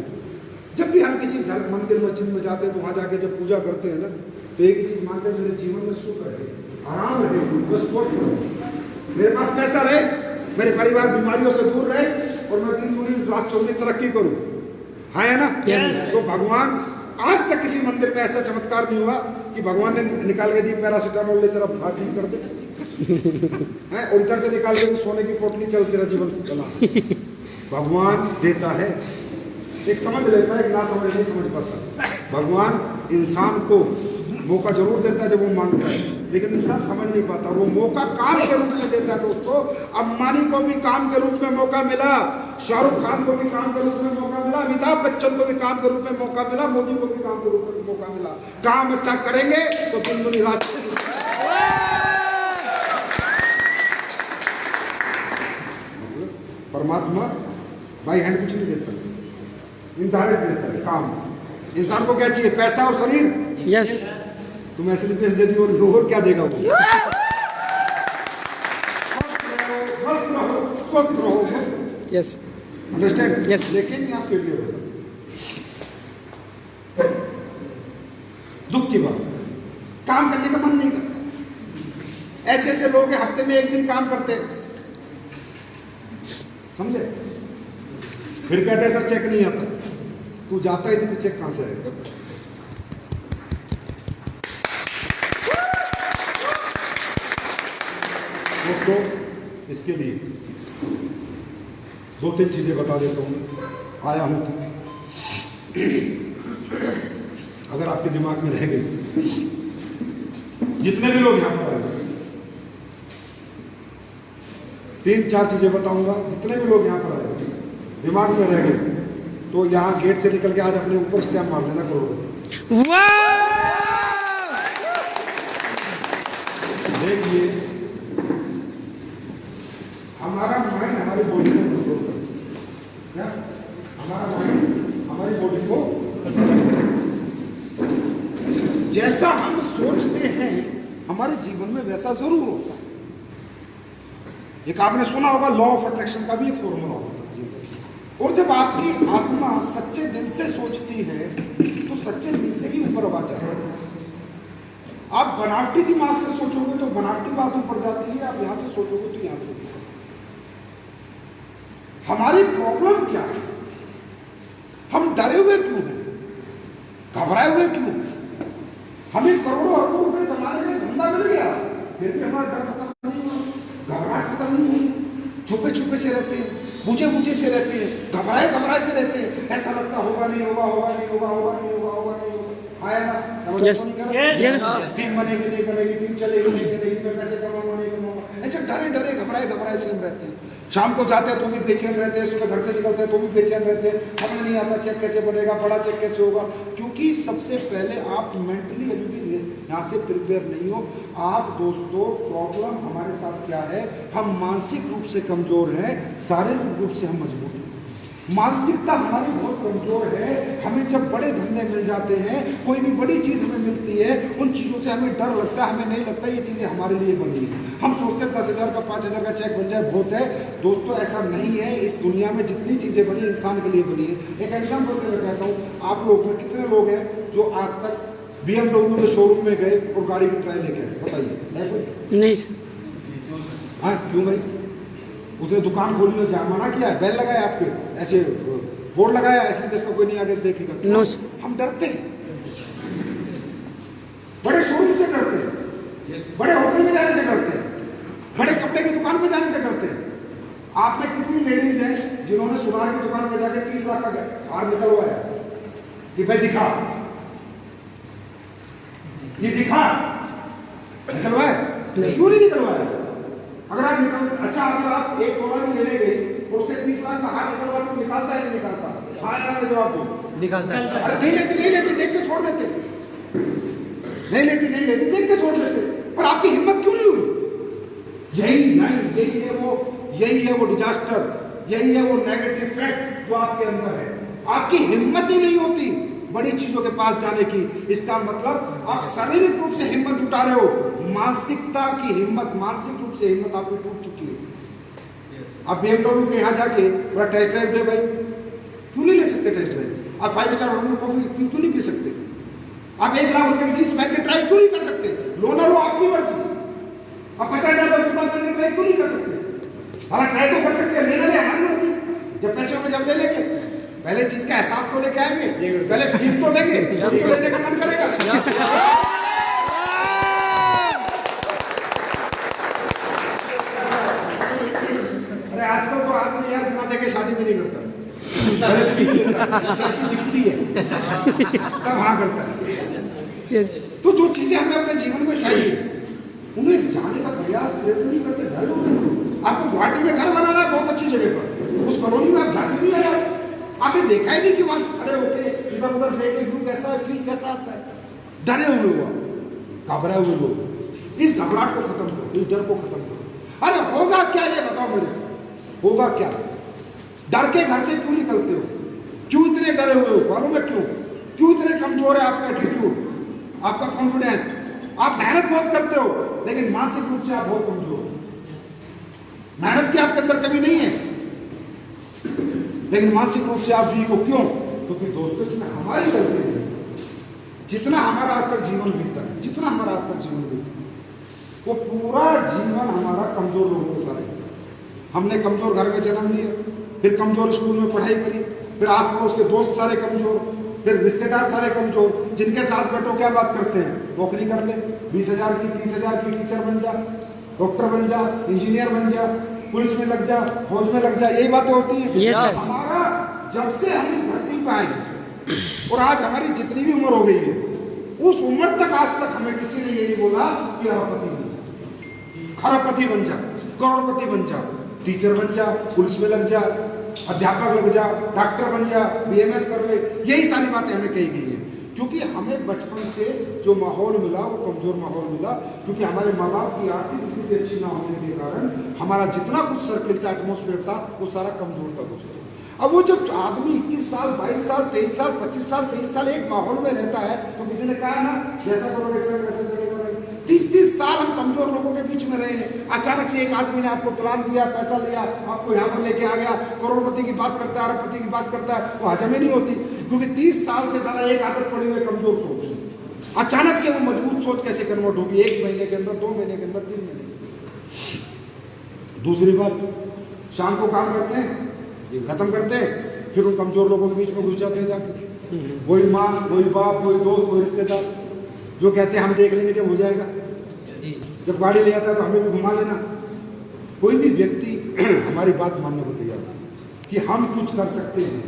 जब भी हम किसी मंदिर मस्जिद में जाते हैं तो वहां जाके जब पूजा करते हैं ना, तो एक ही चीज मानते हैं, मेरे जीवन में सुख रहे, आराम रहे, मैं स्वस्थ रहूं, मेरे पास पैसा रहे, मेरे परिवार बीमारियों से दूर रहे, और मैं दिन दूनी रात चौगनी तरक्की करूं। हाँ है ना? yes. तो भगवान, आज तक किसी मंदिर में ऐसा चमत्कार नहीं हुआ कि भगवान ने निकाल के दी पैरासिटामोल ले तेरा बुखार ठीक कर दे है, और इधर से निकाल के सोने की पोटली चल तेरा जीवन चला। भगवान देता है, एक समझ लेता है, एक ना समझ नहीं समझ पाता। भगवान इंसान को मौका जरूर देता है जब वो मांगता है, लेकिन इंसान समझ नहीं पाता। वो मौका काम के रूप में देता है दोस्तों। अंबानी को भी काम के रूप में मौका मिला, शाहरुख खान को भी काम के रूप में मौका मिला, अमिताभ बच्चन को भी काम के रूप में मौका मिला, मोदी को भी काम के रूप में मौका मिला। काम अच्छा करेंगे तो दिन दुनी रात। परमात्मा बाई हैंड कुछ नहीं देता, इनडायरेक्ट देता है काम। इंसान को क्या चाहिए? पैसा और शरीर। यस तुम ऐसे नहीं पैसे दे दी और क्या देगा वो? स्वस्थ रहो। Yes understand? Yes. लेकिन यहाँ फेलियर हो जाता, दुख की बात, काम करने का मन नहीं करता। ऐसे ऐसे लोग हैं हफ्ते में एक दिन काम करते हैं, समझे? फिर कहते हैं सर चेक नहीं आता। तू जाता ही नहीं तो चेक कहां से आएगा? तो इसके लिए 2-3 चीजें बता देता हूं। आया हूं तो अगर आपके दिमाग में रह गई, जितने भी लोग यहां पर आए, 3-4 चीजें बताऊंगा। जितने भी लोग यहां पर आए दिमाग में रह गए तो यहाँ गेट से निकल के आज अपने ऊपर स्टैम्प मार लेना करोगे। देखिए, हमारा माइंड हमारी बॉडी को कंट्रोल करता है। हमारा माइंड हमारी बॉडी को, जैसा हम सोचते हैं हमारे जीवन में वैसा जरूर होता है। एक आपने सुना होगा लॉ ऑफ अट्रैक्शन का भी एक फॉर्मूला होता है। और जब आपकी आत्मा सच्चे दिल से सोचती है तो सच्चे दिल से ही ऊपर आवाज जाती है। आप बनावटी दिमाग से सोचोगे तो बनावटी बात ऊपर जाती है, आप यहां से सोचोगे तो यहां से। हमारी प्रॉब्लम क्या है? हम डरे हुए क्यों हैं? घबराए हुए क्यों हैं? हमें करोड़ों अरबों रुपए कमाने का धंधा मिल गया, फिर भी हमारा डर खत्म नहीं हुआ, घबराहट खत्म नहीं हुई। छुपे छुपे से रहते हैं, बुझे बुझे से रहते हैं, घबराए घबराए से रहते हैं। ऐसा लगता होगा नहीं होगा, होगा नहीं होगा, होगा नहीं होगा, होगा नहीं होगा। आया ना Yes. Yes. टीम बनेगी नहीं बनेगी, टीम चलेगी नहीं चलेगी, मैं पैसे कमाऊंगा नहीं कमाऊंगा, ऐसे डरे घबराए से हम रहते हैं। शाम को जाते हैं तो भी बेचैन रहते हैं, सुबह घर से निकलते हैं तो भी बेचैन रहते हैं, समझ नहीं आता चेक कैसे बनेगा, बड़ा चेक कैसे होगा, क्योंकि सबसे पहले आप मेंटली अभी भी यहाँ से प्रिपेयर नहीं हो। आप दोस्तों, प्रॉब्लम हमारे साथ क्या है, हम मानसिक रूप से कमजोर हैं, शारीरिक रूप से हम मजबूत हैं। मानसिकता हमारी बहुत कमजोर है। हमें जब बड़े धंधे मिल जाते हैं, कोई भी बड़ी चीज़ हमें मिलती है, उन चीज़ों से हमें डर लगता है, हमें नहीं लगता ये चीज़ें हमारे लिए बनी है। हम सोचते हैं 10,000 का 5,000 का चेक बन जाए बहुत है। दोस्तों ऐसा नहीं है। इस दुनिया में जितनी चीज़ें बनी इंसान के लिए बनी है। एक एग्जाम्पल से मैं कहता हूँ, आप लोग में कितने लोग हैं जो आज तक BMW के शोरूम में गए और गाड़ी की ट्रायल लेके आए? बताइए। नहीं। हाँ, क्यों भाई? उसने दुकान खोली और जहाँ मना किया है, बैल लगाया आपके, ऐसे बोर्ड लगाया, ऐसे देश का कोई नहीं आगे देखेगा। नो। हम डरते हैं, बड़े शोरूम से डरते हैं, बड़े होटल में जाने से डरते हैं, बड़े कपड़े की दुकान में जाने से डरते हैं। आप में कितनी लेडीज हैं जिन्होंने सुनार की दुकान में जाकर 30 लाख का हार निकलवाया कि भाई दिखा, ये दिखा, निकलवाया? क्यों नहीं निकलवाया? अगर आप अगर आप एक तोला भी लेने गए और उसे 30 लाख का हार निकलवा तो निकालता है नहीं निकालता? हाँ, जवाब दो। निकालता है। अरे नहीं लेती देख के छोड़ देते, नहीं लेती देख के छोड़ देते। पर आपकी हिम्मत क्यों नहीं हुई? यही है वो डिजास्टर, यही है वो नेगेटिव फैक्ट जो आपके अंदर है। आपकी हिम्मत ही नहीं होती बड़ी चीजों के पास जाने की। इसका मतलब आप शारीरिक रूप से हिम्मत जुटा रहे हो, मानसिकता की हिम्मत, मानसिक रूप से हिम्मत आपकी टूट चुकी है। आप BMW के यहाँ जाके पूरा टेस्ट ड्राइव दे भाई, क्यों नहीं ले सकते टेस्ट ड्राइव? आप 5 स्टार होटल में कॉफी क्यों नहीं पी सकते? आप 1 लाख रुपए की चीज पहन के ट्राई क्यों नहीं कर सकते? लोनर हो आपकी मर्जी। आप 50,000 का जूता पहन के ट्राई क्यों नहीं कर सकते? हालांकि ट्राई तो कर सकते हैं, लेना ले हमारी मर्जी। जब पैसे में जब ले लेंगे, पहले चीज का एहसास तो लेके आएंगे, पहले फील तो लेंगे, उसको लेने का मन करेगा। अरे आजकल तो आदमी यार बिना देखे शादी भी नहीं करता, पहले फील लेता है कैसी दिखती है तब हाँ करता है। तो जो चीजें हमें अपने जीवन में चाहिए उन्हें जाने का प्रयास प्रयत्न नहीं करते, डर हो रहे। आपको गुवाहाटी में घर बनाना है बहुत अच्छी जगह पर, उस कॉलोनी में आप जाके नहीं आया, आपने देखा ही नहीं कि वहां खड़े होके इधर उधर देखे व्यू कैसा है, फील कैसा आता है। डरे हुए हुआ, घबराए हुए लोग, इस घबराहट को खत्म करो, इस डर को खत्म करो। अरे होगा क्या ये बताओ मुझे, होगा क्या? डर के घर से क्यों निकलते हो? क्यों इतने डरे हुए हो? मालूम है क्यों इतने कमजोर है आपका एटीट्यूड, आपका कॉन्फिडेंस? आप मेहनत बहुत करते हो लेकिन मानसिक रूप से आप बहुत कमजोर हो। मेहनत की आपके अंदर कमी नहीं है लेकिन मानसिक रूप से आप वीक हो। क्यों? क्योंकि दोस्तों इसमें हमारी गलती है। जितना हमारा आज तक जीवन बीता है, जितना हमारा आज तक जीवन बीता है, वो पूरा जीवन हमारा कमजोर लोगों के साथ। हमने कमजोर घर में जन्म लिया, फिर कमजोर स्कूल में पढ़ाई करी, फिर आस पड़ोस के दोस्त सारे कमजोर, फिर रिश्तेदार सारे कमजोर। जिनके साथ बैठो क्या बात करते हैं? नौकरी कर ले, 20,000 की 30,000 की टीचर बन जा, डॉक्टर बन जा, इंजीनियर बन जा, पुलिस में लग जा, फौज में लग जा, यही बातें होती हैं। हमारा जब से हम इस धरती पे आए और आज हमारी जितनी भी उम्र हो गई है, उस उम्र तक आज तक हमें किसी ने ये नहीं बोला कि अरबपति बन जा, खरबपति बन जा, करोड़पति बन जा, टीचर बन जा, पुलिस में लग जा, अध्यापक लग जा, डॉक्टर बन जा, BMS कर ले। यही सारी बातें हमें कही गई है क्योंकि हमें बचपन से जो माहौल मिला वो कमजोर माहौल मिला। क्योंकि हमारे माँ बाप की आर्थिक स्थिति अच्छी ना होने के कारण हमारा जितना कुछ सर्किल था, एटमोस्फेयर था, वो सारा कमजोर था दोस्तों। अब वो जब आदमी 21 साल 22 साल 23 साल 25 साल 30 साल एक माहौल में रहता है तो किसी ने कहा ना जैसा करोगे वैसा चलेगा। 30 साल हम कमजोर लोगों के बीच में रहे। अचानक से एक आदमी ने आपको प्लान दिया, पैसा लिया, आपको यहाँ पर लेके आ गया, करोड़पति की बात करता है, अरबपति की बात करता है, वो हजम ही नहीं होती। क्योंकि 30 साल से सारा एक आदत पड़ी हुई कमजोर सोच, अचानक से वो मजबूत सोच कैसे कन्वर्ट होगी? 1 महीने के अंदर, 2 महीने के अंदर, 3 महीने के अंदर। दूसरी बात, शाम को काम करते हैं, खत्म करते हैं, फिर उन कमजोर लोगों के बीच में घुस जाते हैं जाके। वही माँ, वही बाप, वही दोस्त, वही रिश्तेदार जो कहते हैं हम देख लेंगे जब हो जाएगा, जब गाड़ी ले आता है तो हमें भी घुमा लेना। कोई भी व्यक्ति हमारी बात मानने को तैयार है कि हम कुछ कर सकते हैं।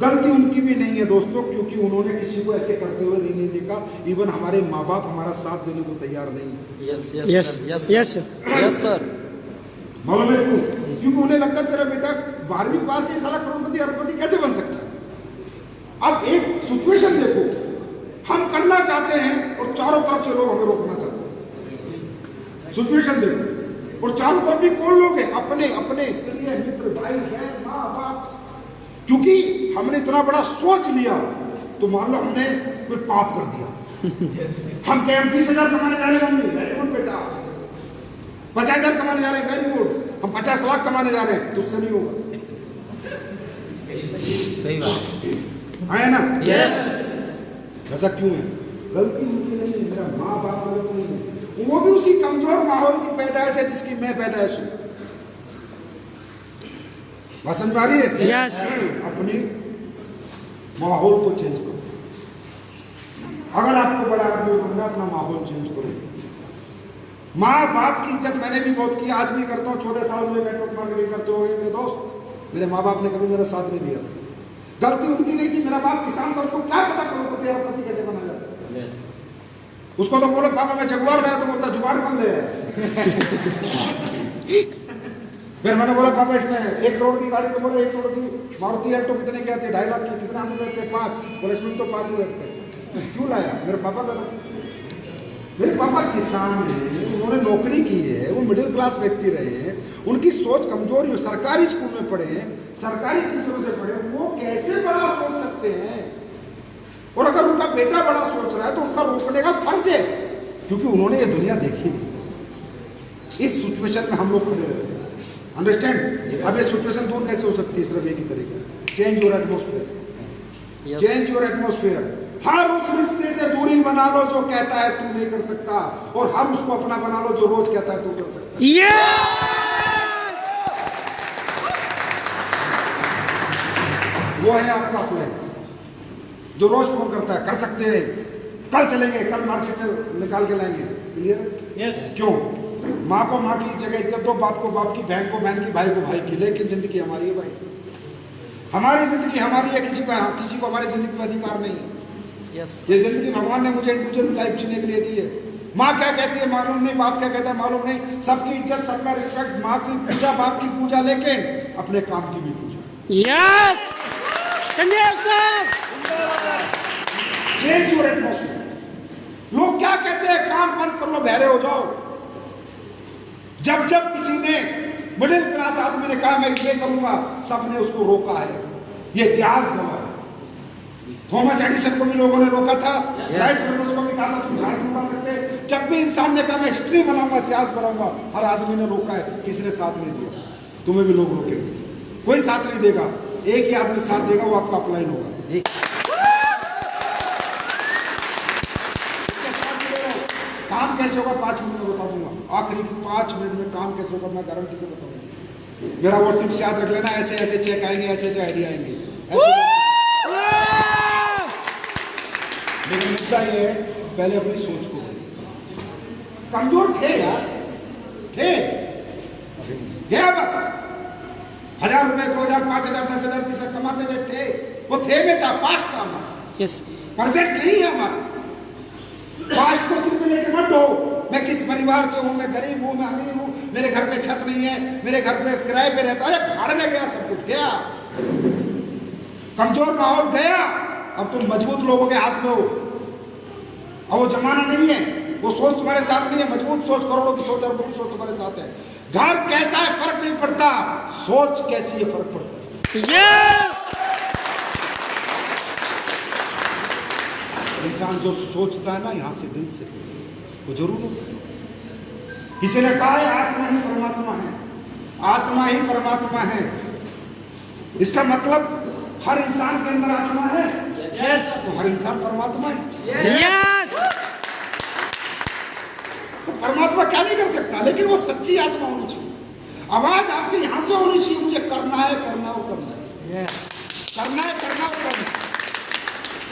गलती उनकी भी नहीं है दोस्तों, क्योंकि उन्होंने किसी को ऐसे करते हुए नहीं देखा। चलेगा। इवन हमारे माँ बाप हमारा साथ देने को तैयार नहीं है। Yes sir. मालूम है क्यों? क्योंकि उन्हें लगता है तेरा बेटा 12वीं पास है, साला करोड़पति अरबपति कैसे बन सकता है। अब एक सिचुएशन देखो, हम करना चाहते हैं और चारों तरफ से लोग हमें रोकना चाहते हैं। सिचुएशन देखो, और चारों तरफ भी कौन लोग हैं? अपने अपने प्रिय मित्र, भाई बहन, माँ बाप। क्योंकि हमने इतना बड़ा सोच लिया, तो मान लो हमने कोई पाप कर दिया। हम क्या 20,000 कमाने जा रहे हैं? वेरी गुड बेटा। 50,000 कमाने जा रहे हैं? Very good. हम 50 लाख कमाने जा रहे हैं, तो उससे नहीं होगा। सही बात है ना? यस। ऐसा क्यों है? गलती उनकी नहीं है, मेरा माँ बाप गलत नहीं है। वो भी उसी कमजोर माहौल की पैदाइश है जिसकी मैं पैदाइश हूँ। बात समझ आ रही है? यस। अपनी माहौल को चेंज करो। अगर आपको बड़ा आदमी बनना, अपना माहौल चेंज करो। माँ बाप की इज्जत मैंने भी बहुत की, आज भी करता हूँ। 14 साल में नेटवर्क मार्केटिंग करते हो गए मेरे दोस्त। मेरे माँ बाप ने कभी मेरा साथ नहीं दिया। गलती उनकी नहीं थी। मेरा बाप किसान था, उसको क्या पता करोड़पति अरबपति कैसे बना जाता है। उसको तो बोलो पापा मैं जगुआर गया, तो बोलता जुगाड़ कम ले फिर मैंने बोला पापा इसमें 1 करोड़ की गाड़ी, तो बोले 1 करोड़ की मारुति अल्टो कितने की आती है? 2.5 लाख की। कितना हम लेते हैं? 5। बोले इसमें तो 5 ही लगते हैं। क्यों लाया? मेरे पापा का था। मेरे पापा किसान हैं, उन्होंने नौकरी की है, वो मिडिल क्लास व्यक्ति रहे हैं, उनकी सोच कमजोर है। सरकारी स्कूल में पढ़े हैं, सरकारी टीचरों से पढ़े, वो कैसे बड़ा सोच सकते हैं? और अगर उनका बेटा बड़ा सोच रहा है तो उनका रोकने का फर्ज है, क्योंकि उन्होंने ये दुनिया देखी नहीं। इस सिचुएशन में हम लोग खड़े रहते हैं। अंडरस्टैंड? अब ये सिचुएशन दूर कैसे हो सकती है? सिर्फ एक ही तरीका, change your atmosphere. Change your atmosphere. हर उस रिश्ते से दूरी बना लो जो कहता है तू नहीं कर सकता, और हर उसको अपना बना लो जो रोज कहता है तू कर सकता है। वो है आपका प्लान, जो रोज फोन करता है कर सकते हैं, कल चलेंगे, कल मार्केट से निकाल के लाएंगे। क्लियर? यस। क्यों? माँ को माँ की जगह इज्जत दो, बाप को बाप की, बहन को बहन की, भाई को भाई की। लेकिन जिंदगी हमारी है भाई, हमारी जिंदगी हमारी है। किसी को हमारी जिंदगी में अधिकार नहीं है। ये जिंदगी भगवान ने मुझे इंडिविजुअल लाइफ जीने के लिए दी है। माँ क्या कहती है मालूम नहीं, बाप क्या कहता है मालूम नहीं। सबकी इज्जत, सबका रिस्पेक्ट, माँ की पूजा, बाप की पूजा, लेकिन अपने काम की भी पूजा। Yes Sanjeev sir. Change your atmosphere. लोग क्या कहते हैं? काम बंद कर लो, बहरे हो जाओ। जब जब किसी ने, मिडिल क्लास आदमी ने कहा मैं ये करूंगा, सबने उसको रोका है। ये इतिहास गवाह है। थॉमस एडिसन को भी लोगों ने रोका था, राइट ब्रदर्स को भी कहा था तुम झाड़ नहीं बना सकते। जब भी इंसान ने कहा मैं हिस्ट्री बनाऊंगा, इतिहास बनाऊंगा, हर आदमी ने रोका है। किसी ने साथ नहीं दिया। तुम्हें भी लोग रोकेंगे, कोई साथ नहीं देगा। एक ही आदमी साथ देगा, वो आपका अपलाइन होगा। काम कैसे होगा 5 मिनट में बता दूंगा। आखिरी 5 मिनट में काम कैसे होगा मैं गारंटी से बताऊंगा। मेरा वो टिप्स याद रख लेना, ऐसे ऐसे चेक आएंगे, ऐसे ऐसे आइडिया आएंगे। लेकिन मुद्दा ये है, पहले अपनी सोच को कमजोर थे यार, थे गया वक्त 1000 रुपए, 2000, 5000, 10,000 पैसा कमाते थे। वो थे में था, पाठ था हमारा। यस। परसेंट नहीं है हमारा। पास्ट को सिर्फ लेके मत हो, मैं किस परिवार से हूँ, मैं गरीब हूँ, मैं अमीर हूँ, मेरे घर पे छत नहीं है, मेरे घर पे किराए पे रहता है। भाड़ में गया, सब कुछ गया, कमजोर माहौल गया। अब तुम मजबूत लोगों के हाथ में हो। अब वो जमाना नहीं है, वो सोच तुम्हारे साथ नहीं है। मजबूत सोच, करोड़ों की सोच, अरबों की सोच तुम्हारे साथ है। घर कैसा है फर्क नहीं पड़ता, सोच कैसी है फर्क पड़ता है। यस। इंसान जो सोचता है ना यहाँ से, दिल से, वो जरूर होता है। किसी ने कहा है आत्मा ही परमात्मा है, आत्मा ही परमात्मा है। इसका मतलब हर इंसान के अंदर आत्मा है। यस। तो हर इंसान परमात्मा है। यस। तो परमात्मा क्या नहीं कर सकता, लेकिन वो सच्ची आत्मा होनी चाहिए। आवाज आपके यहां से होनी चाहिए, मुझे करना है, करना और करना है, करना है, करना और करना है।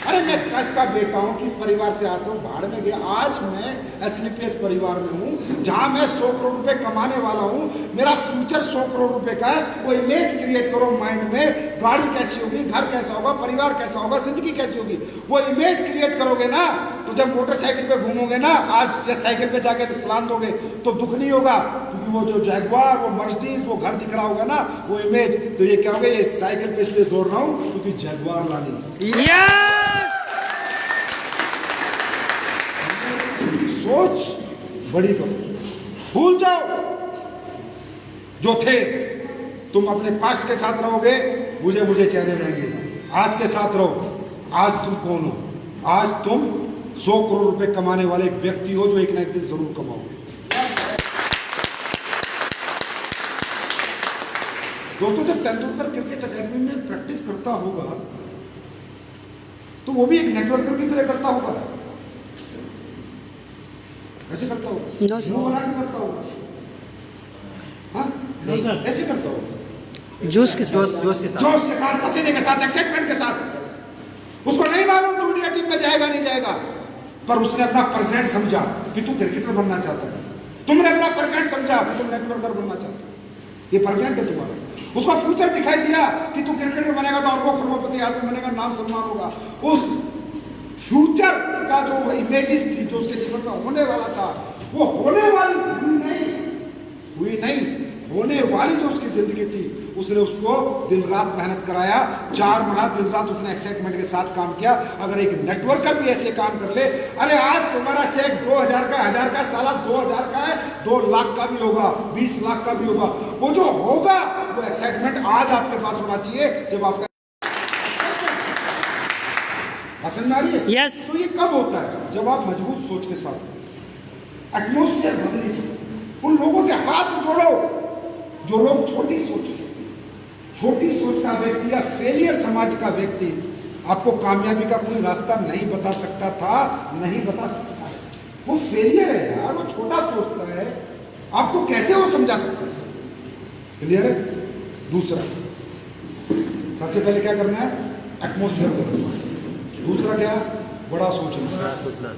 अरे मैं किसका बेटा हूँ, किस परिवार से आता हूँ, भाड़ में गया। आज मैं एसलीपीएस परिवार में हूँ, जहाँ मैं 100 करोड़ रुपए कमाने वाला हूँ। मेरा फ्यूचर 100 करोड़ रुपए का है। वो इमेज क्रिएट करो माइंड में, गाड़ी कैसी होगी, घर कैसा होगा, परिवार कैसा होगा, जिंदगी कैसी होगी। वो इमेज क्रिएट करोगे ना, तो जब मोटरसाइकिल पे घूमोगे ना आज या साइकिल पे जाके तो प्लान दोगे तो दुख नहीं होगा, क्योंकि वो जो जैगवार, वो मर्सिडीज, वो घर दिख रहा होगा ना, वो इमेज, तो ये क्या होगा, ये साइकिल पे इसलिए दौड़ रहा हूँ क्योंकि जैगवार लानी। सोच बड़ी करो, भूल जाओ जो थे, तुम अपने पास्ट के साथ रहोगे, मुझे चेहरे रहेंगे, आज के साथ रहो। आज तुम कौन हो? आज तुम 100 करोड़ रुपए कमाने वाले एक व्यक्ति हो जो एक ना एक दिन जरूर कमाओगे। दोस्तों, जब तेंदुलकर क्रिकेट अकेडमी में प्रैक्टिस करता होगा तो वो भी एक नेटवर्कर की तरह करता होगा, ऐसे करता होगा, मुंह बना के करता होगा, हाँ ऐसे करता होगा, जोश के साथ, पसीने के साथ, एक्साइटमेंट के साथ। उसको नहीं मालूम तू इंडिया टीम में जाएगा नहीं जाएगा, पर उसने अपना प्रेजेंट समझा कि तू क्रिकेटर बनना चाहता है, तुमने अपना प्रेजेंट समझा कि तुम नेटवर्कर बनना चाहते हो, ये प्रेजेंट है तुम्हारा। उसका फ्यूचर दिखाई दिया कि तू क्रिकेटर बनेगा तो अरबों करोड़पति आदमी बनेगा, नाम सम्मान होगा। उस फ्यूचर का जो इमेजेस थी जो उसके जीवन में होने वाला था, वो होने वाली हुई नहीं, होने वाली जो उसकी जिंदगी थी, उसने उसको दिन रात मेहनत कराया, 4 महीना दिन रात उसने एक्साइटमेंट के साथ काम किया। अगर एक नेटवर्कर भी ऐसे काम कर ले, अरे आज तुम्हारा चेक 2000 का, 1000 का, साला 2000 का है, 2 लाख का भी होगा, 20 लाख का भी होगा, वो जो होगा वो एक्साइटमेंट आज आपके पास होना चाहिए। जब आपका पसंद आ रही है, Yes. तो ये कब होता है? जब आप मजबूत सोच के साथ, एटमोस्फेयर बदली, उन लोगों से हाथ जोड़ो जो लोग छोटी सोच का व्यक्ति या फेलियर समाज का व्यक्ति आपको कामयाबी का कोई रास्ता नहीं बता सकता था, नहीं बता सकता है। वो फेलियर है यार, वो छोटा सोचता है, आपको कैसे वो समझा सकता है? क्लियर है? दूसरा, सबसे पहले क्या करना है? एटमोस्फेयर करना है। दूसरा क्या? बड़ा सोचना,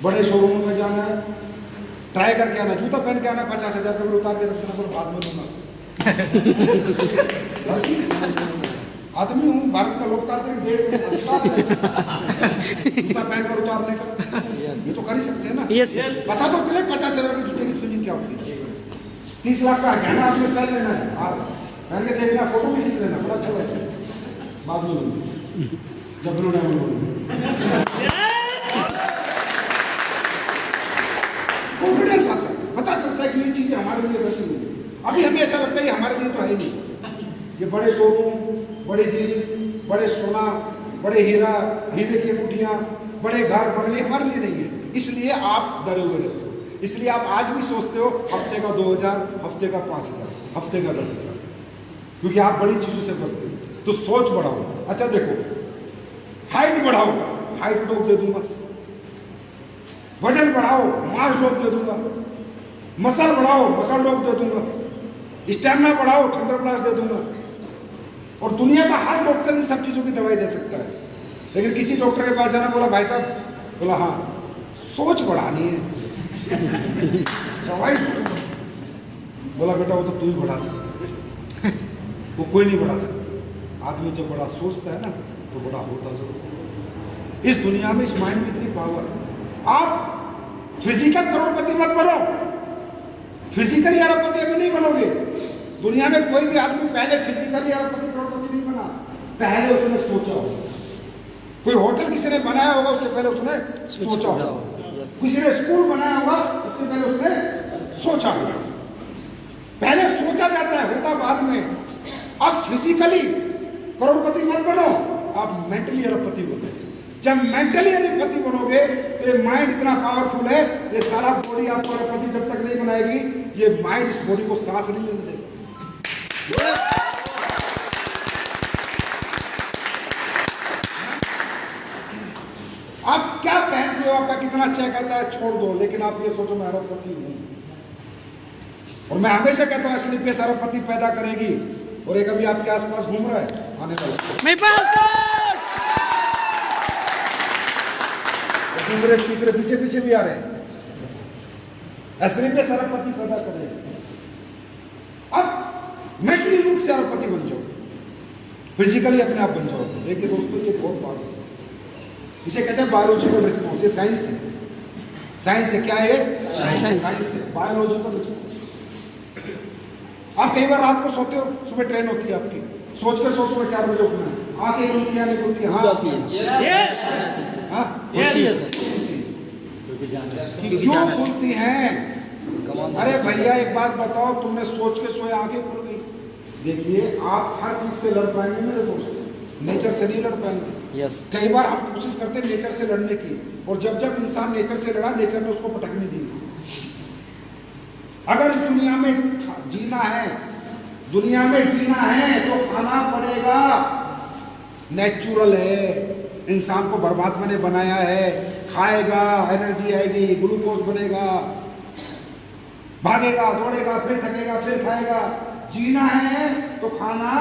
बड़े शोरूम में जाना है, ट्राई करके आना, जूता पहन के आना, 50,000 का उतार के रखना, पर बाद में लूंगा। आदमी हूँ, भारत का लोकतांत्रिक देश है, जूता पहनकर उतारने का ये तो कर ही सकते हैं ना। Yes. पता तो चले 50,000 के जूते की फीलिंग क्या होती है। 30 लाख का गहना आपने पहन लेना है, पहन के देखना, फोटो भी खींच लेना, बड़ा अच्छा लगेगा, बाद में लूंगा जब कॉन्फिडेंस आता है, पता चलता है कि ये चीजें हमारे लिए बची हुई है। अभी हमें ऐसा लगता है हमारे लिए तो है ही नहीं, ये बड़े शोरूम, बड़ी चीज, बड़े सोना, बड़े हीरे की अंगूठियां, बड़े घर बंगले हमारे लिए नहीं है, इसलिए आप डरे हुए रहते हो। इसलिए आप आज भी सोचते हो हफ्ते का 2000, हफ्ते का 5000, हफ्ते का 10,000, क्योंकि आप बड़ी चीजों से बचते हो। तो सोच बढ़ाओ। अच्छा देखो, हाइट बढ़ाओ, हाइट डोप दे दूंगा, वजन बढ़ाओ, मांस डोप दे दूंगा, मसल बढ़ाओ, मसल डोप दे दूंगा, स्टैमिना बढ़ाओ, थंडर ब्लास्ट दे दूंगा। और दुनिया का हर डॉक्टर इन सब चीजों की दवाई दे सकता है, लेकिन किसी डॉक्टर के पास जाना, बोला भाई साहब, बोला हाँ सोच बढ़ानी है, दवाई बोला बेटा वो तो तू ही बढ़ा सकता है, वो कोई नहीं बढ़ा सकता। आदमी जब बड़ा सोचता है ना तो बड़ा होता जरूर। इस दुनिया में, इस माइंड में इतनी पावर है। आप फिजिकल करोड़पति मत बनो, फिजिकली अरबपति अभी नहीं बनोगे। दुनिया में कोई भी आदमी पहले फिजिकली अरबपति करोड़पति नहीं बना, पहले उसने सोचा होगा। कोई होटल किसी ने बनाया होगा, उससे पहले उसने सोचा होगा। किसी ने स्कूल बनाया होगा, उससे पहले उसने सोचा होगा। पहले सोचा जाता है, होता बाद में। अब फिजिकली करोड़पति मत बनो, आप मेंटली अरबपति होते हैं। जब मेंटली अरबपति बनोगे तो ये माइंड इतना पावरफुल है, ये सारा बॉडी आपको अरबपति जब तक नहीं बनाएगी, ये माइंड इस बॉडी को सांस नहीं लेने देगा। आप क्या पहनते हो, आपका कितना चेक आता है, छोड़ दो, लेकिन आप ये सोचो मैं अरबपति हूं। और मैं हमेशा कहता हूं असली पेश अरबपति पैदा करेगी, और एक अभी आपके आसपास घूम रहा है, आने वाला दूसरे तीसरे पीछे पीछे भी आ रहे हैं, असली पेश अरबपति पैदा करेगी। अब मेंटली रूप से अरबपति बन जाओ, फिजिकली अपने आप बन जाओ। देखिए दोस्तों, ये बहुत बात है। इसे कहते हैं बायोलॉजिकल रिस्पॉन्स। ये साइंस है, साइंस है। क्या है? साइंस है, बायोलॉजिकल रिस्पॉन्स। आप कई बार रात को सोते हो, सुबह ट्रेन होती है आपकी, सोच के सो सुबह 4 बजे उठना है, आंखें खुलती है नहीं खुलती? हाँ क्यों खुलती हैं? अरे भैया एक बात बताओ, तुमने सोच के सोए आंखें खुल गई। देखिए आप हर चीज से लड़ पाएंगे मेरे दोस्त, नेचर से नहीं लड़ पाएंगे। कई बार हम कोशिश करते हैं नेचर से लड़ने की, और जब जब इंसान नेचर से लड़ा, नेचर ने उसको पटकने दी। अगर इस दुनिया में जीना है, दुनिया में जीना है तो खाना पड़ेगा। नेचुरल है, इंसान को परमात्मा ने बनाया है, खाएगा एनर्जी आएगी, ग्लूकोज बनेगा, भागेगा दौड़ेगा, फिर थकेगा, फिर खाएगा। जीना है तो खाना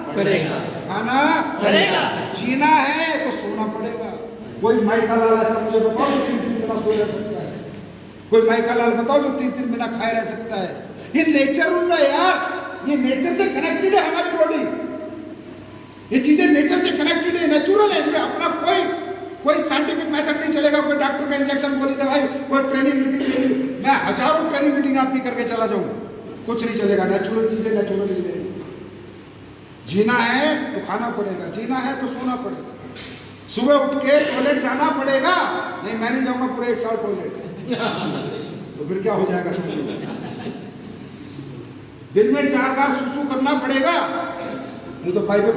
पड़ेगा, खाना पड़ेगा। जीना है तो सोना पड़ेगा। कोई माइका लाल ऐसा मुझे बताओ जो 30 दिन बिना सोए रह सकता है? कोई माइका लाल बताओ जो 30 दिन बिना खाए रह सकता है? ये नेचर रूल है यार, ये नेचर से कनेक्टेड है हमारी बॉडी। ये चीजें नेचर से कनेक्टेड है, नेचुरल है। इनमें अपना कोई साइंटिफिक मेथड नहीं चलेगा, कोई डॉक्टर का इंजेक्शन गोली दवाई, कोई ट्रेनिंग मीटिंग। मैं हजारों ट्रेनिंग मीटिंग आपकी करके चला जाऊं, कुछ नहीं चलेगा। नेचुरल चीजें नेचुरल ही रहेगी। जीना है तो खाना पड़ेगा, जीना है तो सोना पड़ेगा। सुबह उठ के टॉयलेट जाना पड़ेगा। नहीं मैं नहीं जाऊंगा पूरे 1 साल टॉयलेट, तो फिर क्या हो जाएगा समझो। दिन में 4 बार सुसु करना पड़ेगा, नहीं तो पाइप पे